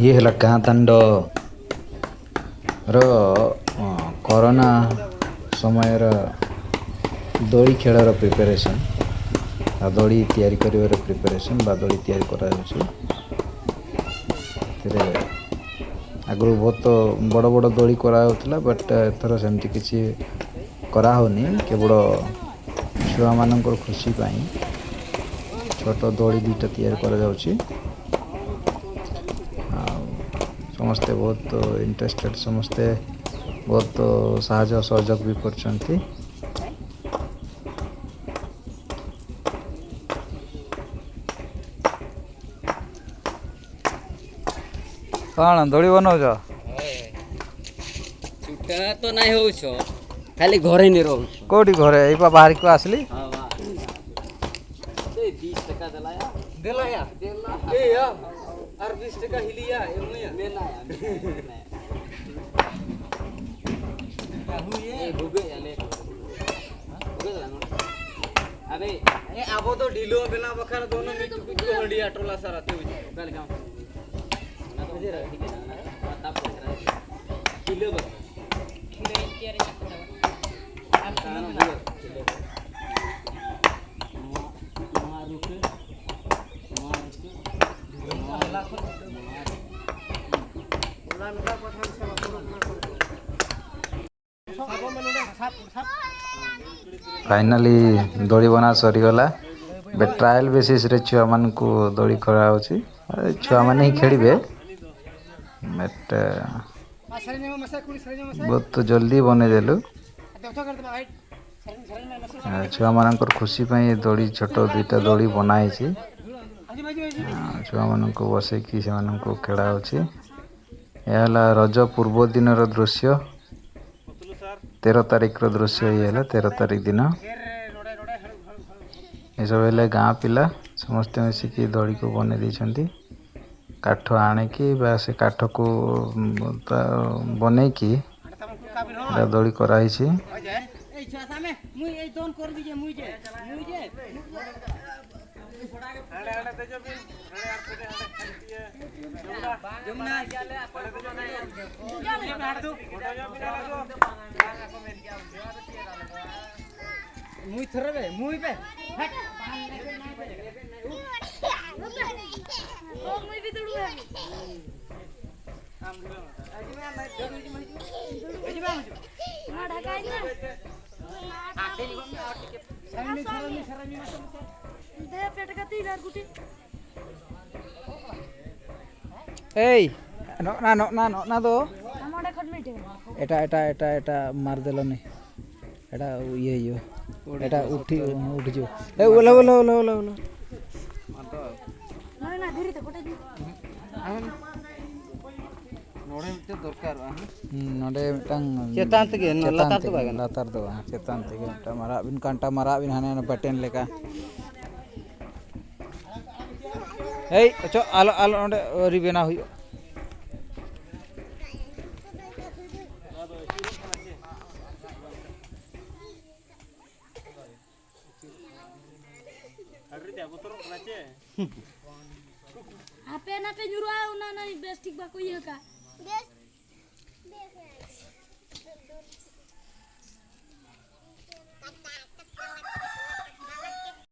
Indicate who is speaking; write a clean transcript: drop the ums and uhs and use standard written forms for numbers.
Speaker 1: ये है गाँ दाण्ड कोरोना समय दोली खेलर प्रिपरेशन दोली तैयारी कर प्रिपरेशन दोली तैयारी आगु बहुत बड़ बड़ दोली कराला बट एथर सेमती किसी करानी केवल छुआ मान खुशी छोट दोली दुईटा तैयारी करा समस्ते बहुत इंटरेस्टेड समस्ते बहुत साहाय्य सहयोग भी करछंती। कौन दोली बनाऊछ
Speaker 2: छुट्टा तो नहीं होछ खाली घरे नहीं रहूछ
Speaker 1: कोठी घरे एपा बाहर को आसली
Speaker 2: हां वाह 20 टका देला या ए या और 20 टका हिलिया एमुया मैं ना ये भुगे याले भुगे अबे ए आबो तो ढिलो बेला बखर दोनों में कुछ हडिया टोला सराते हो कल गांव ना तो ठीक है ना ताप पकड़ा किलो बस किलो तैयार करता आप खाना
Speaker 1: फाइनाली दोली बना सरीगला बे ट्रायल बेसिस रे छुआ मान को दोली करा छुआ मैंने ही खेलिए बट बहुत जल्दी बनईदेलु छुआ मान खुशी दोली छोट दुईटा दोली बनाई छुआ मान बसैकी से खेला यह रज पूर्व दिन दृश्य 13 तारिख दृश्य ये 13 तारिख दिन ये सब है गाँ पिला समस्ते मिसिकी दोली को बने देती काठ आणिकी से काठ को बनईकी दोली कराई
Speaker 2: मुई थरबे मुई पे हट ओ मुई भी दौड़ू है आज मैं दौड़ू जी मैं ढकाई ना आते निको में और टिके सरनी दे पेट का तीर गुटी
Speaker 1: ए ना ना ना ना दो
Speaker 2: हमडे खटमिटे
Speaker 1: एटा मार देलनी एटा ये एटा उठी उठी जो ए ओला ओला ओला ओला ओला
Speaker 2: ना ना धीरे तो कोटे नोडे मिटे दरकार
Speaker 1: नोडे मिटंग
Speaker 2: चेतांत के लतार तो बागन
Speaker 1: लतार दो चेतांत के टमारा बिन कांटा मारा बिन हाने बटन लेका ए चो आलो आलो नोडे रिबेना हुयो
Speaker 3: आपे ना पे जुरा ना ना बेस ठीक बा कोई है का बेस